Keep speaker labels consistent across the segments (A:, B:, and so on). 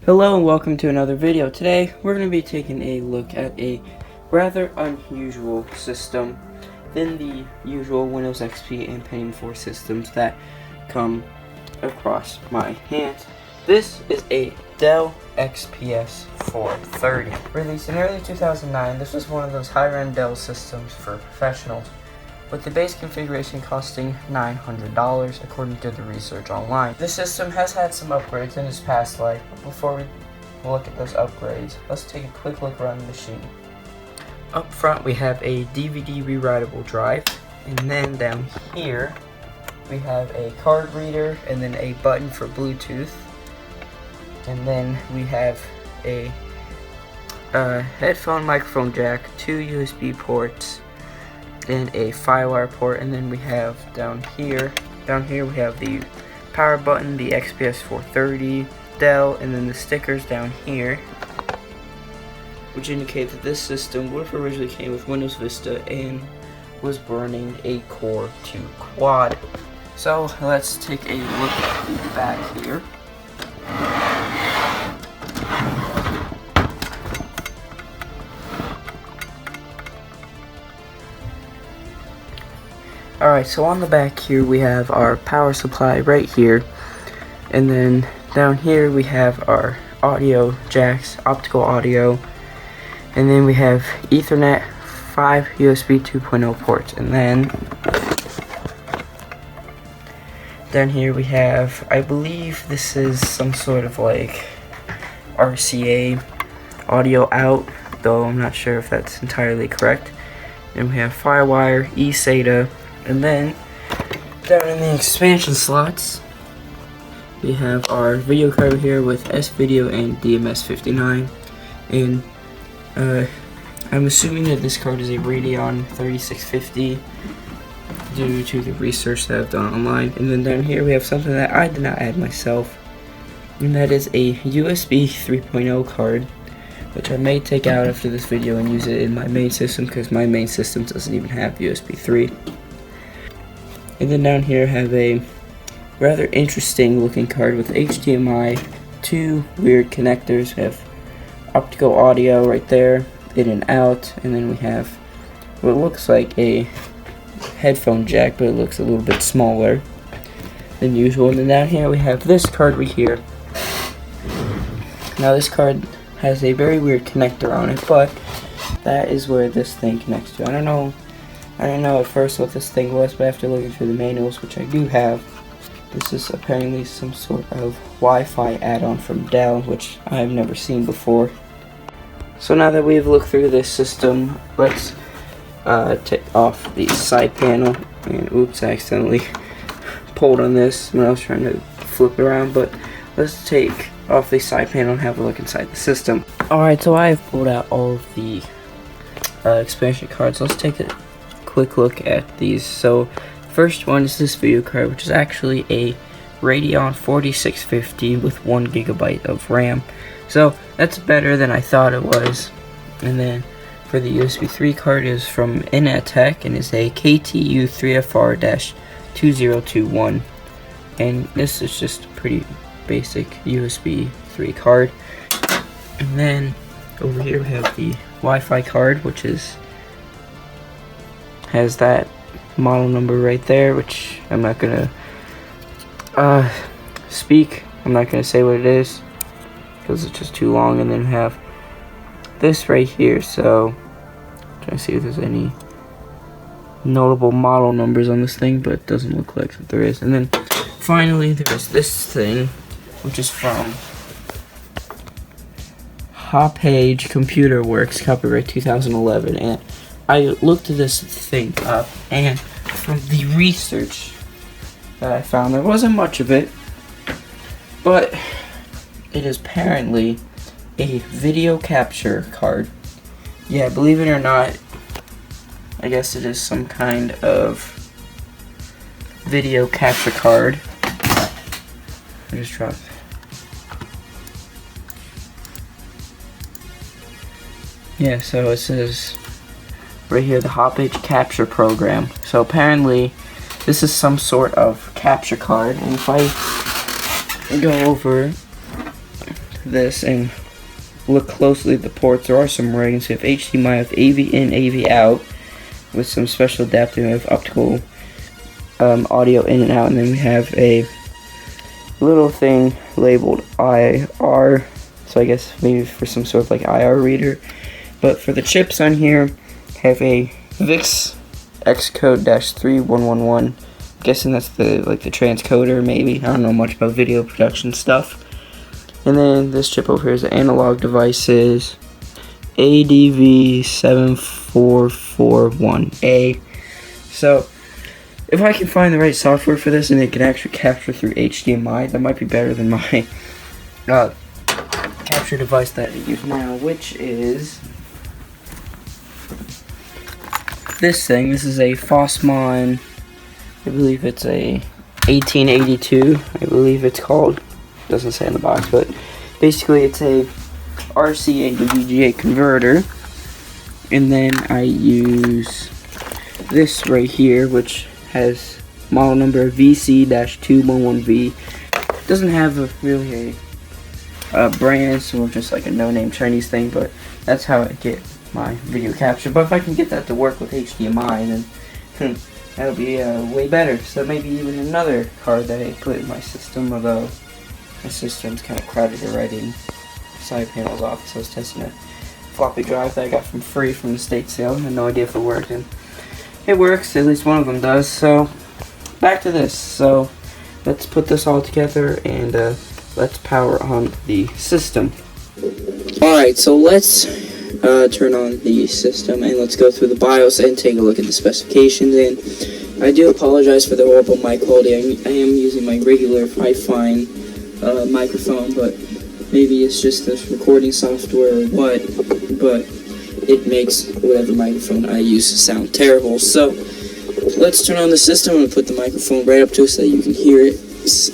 A: Hello and welcome to another video. Today we're going to be taking a look at a rather unusual system than the usual Windows XP and Pentium 4 systems that come across my hands. This is a Dell XPS 430. Released in early 2009, this was one of those higher-end Dell systems for professionals, with the base configuration costing $900 according to the research online. This system has had some upgrades in its past life, but before we look at those upgrades, let's take a quick look around the machine. Up front we have a DVD rewritable drive, and then down here we have a card reader and then a button for Bluetooth, and then we have a headphone microphone jack, 2 USB ports, and a FireWire port, and then we have down here we have the power button, the XPS 430, Dell, and then the stickers down here, which indicate that this system would have originally came with Windows Vista and was burning a Core 2 quad. So let's take a look at the back here. Alright, so on the back here we have our power supply right here, and then down here we have our audio jacks, optical audio, and then we have Ethernet, 5 USB 2.0 ports, and then down here we have, I believe this is some sort of like RCA audio out, though I'm not sure if that's entirely correct. And we have FireWire, eSATA, and then down in the expansion slots we have our video card here with S-Video and DMS59, and I'm assuming that this card is a Radeon 3650 due to the research that I've done online. And then down here we have something that I did not add myself, and that is a USB 3.0 card, which I may take out after this video and use it in my main system, because my main system doesn't even have USB 3. And then down here I have a rather interesting looking card with HDMI, 2 weird connectors. We have optical audio right there, in and out, and then we have what looks like a headphone jack, but it looks a little bit smaller than usual. And then down here we have this card right here. Now this card has a very weird connector on it, but that is where this thing connects to. I don't know at first what this thing was, but after looking through the manuals, which I do have, this is apparently some sort of Wi-Fi add-on from Dell, which I have never seen before. So now that we've looked through this system, let's take off the side panel. And oops, I accidentally pulled on this when I was trying to flip it around, but let's take off the side panel and have a look inside the system. Alright, so I've pulled out all of the expansion cards. Let's take a quick look at these. So first one is this video card, which is actually a Radeon 4650 with 1 GB of RAM. So that's better than I thought it was. And then for the USB 3 card is from Inatech and is a KTU 3FR-2021. And this is just a pretty basic USB 3 card. And then over here we have the Wi-Fi card, which has that model number right there, which I'm not gonna I'm not gonna say what it is because it's just too long. And then we have this right here, so I'm trying to see if there's any notable model numbers on this thing, but it doesn't look like that there is. And then finally there's this thing, which is from Hopage Computer Works, copyright 2011, and I looked this thing up, and from the research that I found, there wasn't much of it, but it is apparently a video capture card. Yeah, believe it or not, I guess it is some kind of video capture card. I just dropped it. Yeah, so it says right here, the Hopage capture program. So apparently this is some sort of capture card, and if I go over this and look closely at the ports, there are some ratings. We have HDMI with AV in, AV out, with some special adapting of optical audio in and out, and then we have a little thing labeled IR, so I guess maybe for some sort of like IR reader. But for the chips on here, have a VIX Xcode-3111. I'm guessing that's the transcoder, maybe. I don't know much about video production stuff. And then this chip over here is the Analog Devices ADV7441A. So if I can find the right software for this and it can actually capture through HDMI, that might be better than my capture device that I use now, which is this thing. This is a Fossmon, I believe it's a 1882, I believe it's called. Doesn't say in the box, but basically it's a RCA to VGA converter. And then I use this right here, which has model number VC-211V. Doesn't have really a brand, so just like a no-name Chinese thing, but that's how I get my video capture. But if I can get that to work with HDMI, then that'll be way better. So maybe even another card that I put in my system, although my system's kind of crowded already and side panels off, so I was testing a floppy drive that I got from free from the state sale. I had no idea if it worked, and it works, at least one of them does. So back to this. So let's put this all together and let's power on the system. Alright, so let's turn on the system and let's go through the BIOS and take a look at the specifications. And I do apologize for the horrible mic quality. I am using my regular fine microphone, but maybe it's just this recording software or what, but it makes whatever microphone I use sound terrible. So let's turn on the system and put the microphone right up to it so that you can hear it,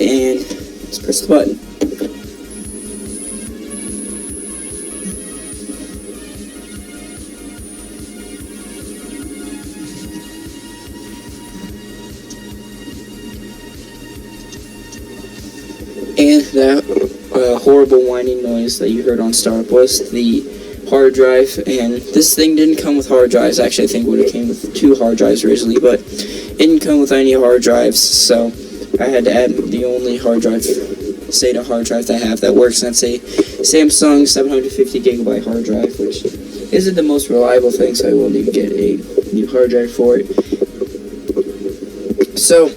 A: and let's press the button. And that horrible whining noise that you heard on start was the hard drive, and this thing didn't come with hard drives. Actually, I think it would have came with 2 hard drives originally, but it didn't come with any hard drives, so I had to add the only hard drive, SATA hard drive that I have that works, and that's a Samsung 750 gigabyte hard drive, which isn't the most reliable thing, so I will need to get a new hard drive for it. So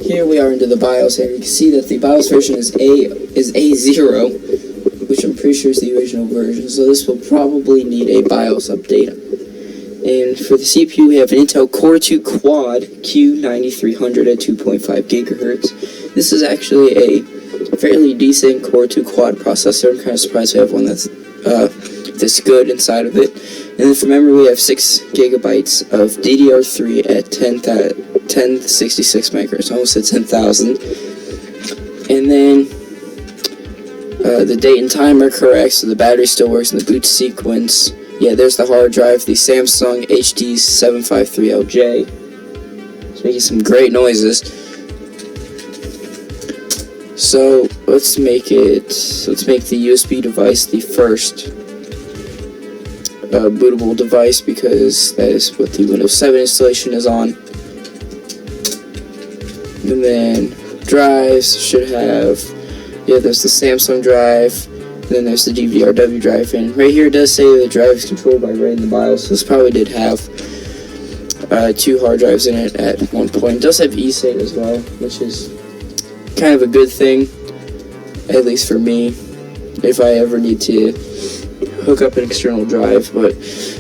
A: here we are into the BIOS, and you can see that the BIOS version is A0, which I'm pretty sure is the original version, so this will probably need a BIOS update. And for the CPU, we have an Intel Core 2 Quad Q9300 at 2.5 gigahertz. This is actually a fairly decent Core 2 Quad processor. I'm kind of surprised we have one that's this good inside of it. And then for memory, we have 6 gigabytes of DDR3 at 1066 megahertz. I almost said 10,000. And then the date and time are correct, so the battery still works in the boot sequence. Yeah, there's the hard drive, the Samsung HD753LJ. It's making some great noises. So let's make the USB device the first bootable device, because that is what the Windows 7 installation is on. And then drives should have, yeah, there's the Samsung drive, and then there's the DVRW drive, and right here it does say the drive is controlled by writing the BIOS, so this probably did have 2 hard drives in it at one point. It does have eSATA as well, which is kind of a good thing, at least for me, if I ever need to hook up an external drive, but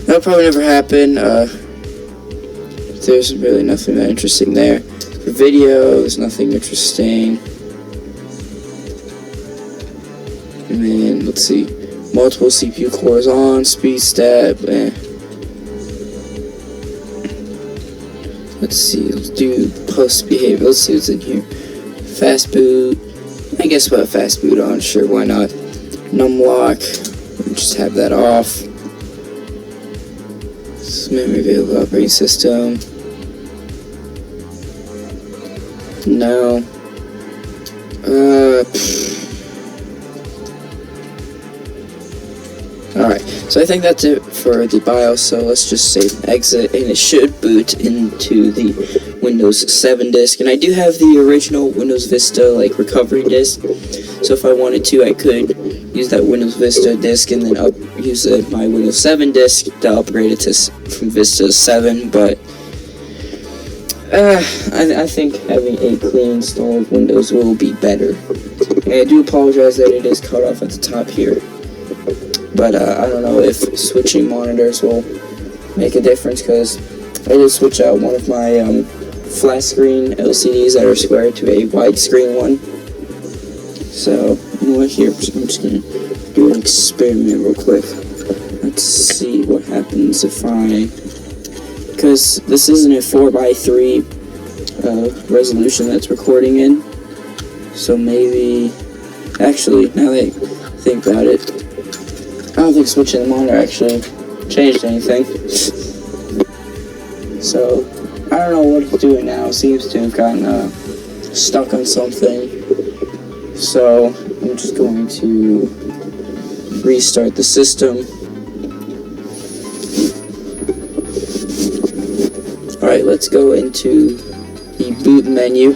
A: that'll probably never happen. There's really nothing that interesting there. For video, there's nothing interesting. And then, let's see, multiple CPU cores on, speed step, Let's see, let's do post behavior, let's see what's in here. Fast boot, I guess we'll have fast boot on, sure, why not. Numlock, just have that off. This is memory available operating system. No. Alright, so I think that's it for the BIOS, so let's just say exit, and it should boot into the Windows 7 disk. And I do have the original Windows Vista, like, recovery disk, so if I wanted to, I could use that Windows Vista disk and then use my Windows 7 disk to upgrade it to from Vista 7, but I think having a clean install of Windows will be better. And I do apologize that it is cut off at the top here. But I don't know if switching monitors will make a difference, because I did switch out one of my flat screen LCDs that are square to a widescreen one. So, you know what, here, I'm just going to do an experiment real quick. Let's see what happens if because this isn't a 4:3 resolution that's recording in. So maybe, actually, now that I think about it, I don't think switching the monitor actually changed anything. So, I don't know what it's doing now. It seems to have gotten stuck on something. So, I'm just going to restart the system. Alright, let's go into the boot menu.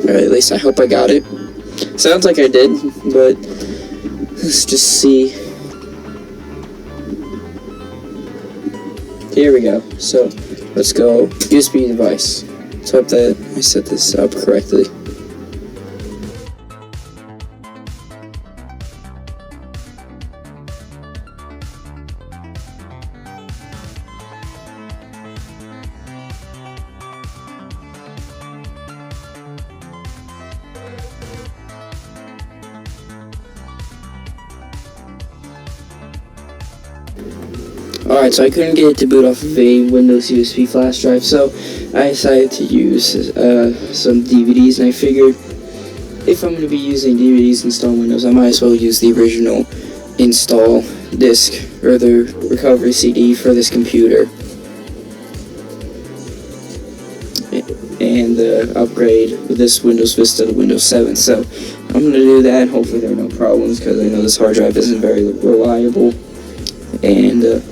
A: Alright, at least I hope I got it. Sounds like I did, but let's just see. Here we go. So, let's go USB device. Let's hope that I set this up correctly. Alright, so I couldn't get it to boot off of a Windows USB flash drive, so I decided to use some DVDs, and I figured if I'm going to be using DVDs to install Windows, I might as well use the original install disk, or the recovery CD for this computer, and upgrade this Windows Vista to Windows 7. So I'm going to do that, and hopefully there are no problems, because I know this hard drive isn't very reliable. And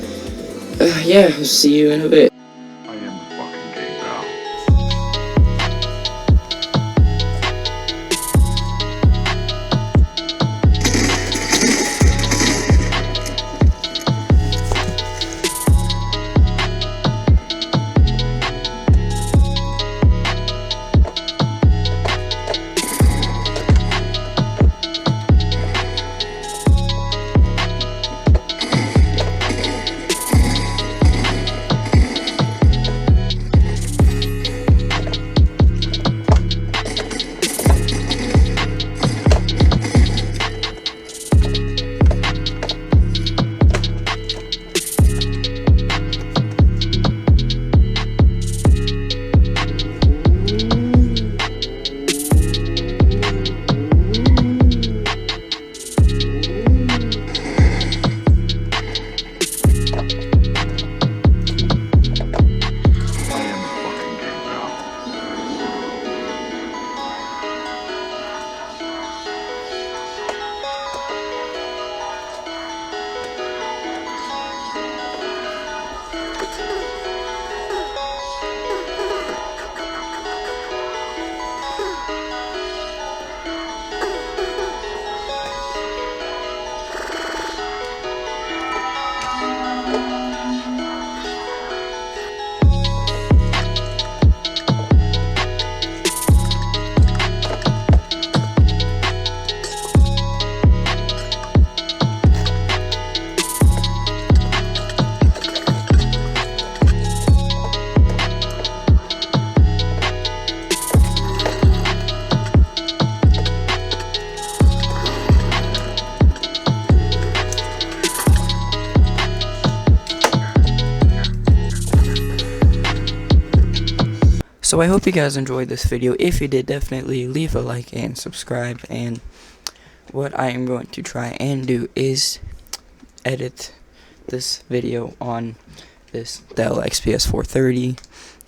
A: yeah, I'll see you in a bit.
B: I am the fucking game now.
A: So I hope you guys enjoyed this video. If you did, definitely leave a like and subscribe. And what I am going to try and do is edit this video on this Dell XPS 430.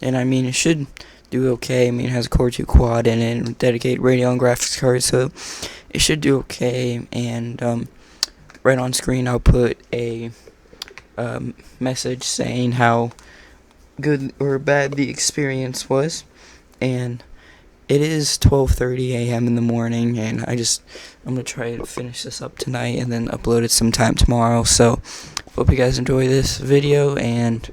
A: And I mean, it should do okay. I mean, it has a Core 2 quad in it, and dedicated Radeon graphics card, so it should do okay. And right on screen, I'll put a message saying how good or bad the experience was. And it is 12:30 a.m. in the morning, and I'm gonna try to finish this up tonight and then upload it sometime tomorrow. So hope you guys enjoy this video, and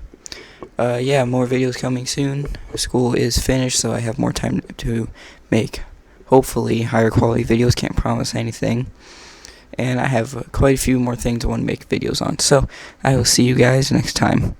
A: yeah, more videos coming soon. School is finished, so I have more time to make hopefully higher quality videos. Can't promise anything, and I have quite a few more things I want to make videos on. So I will see you guys next time.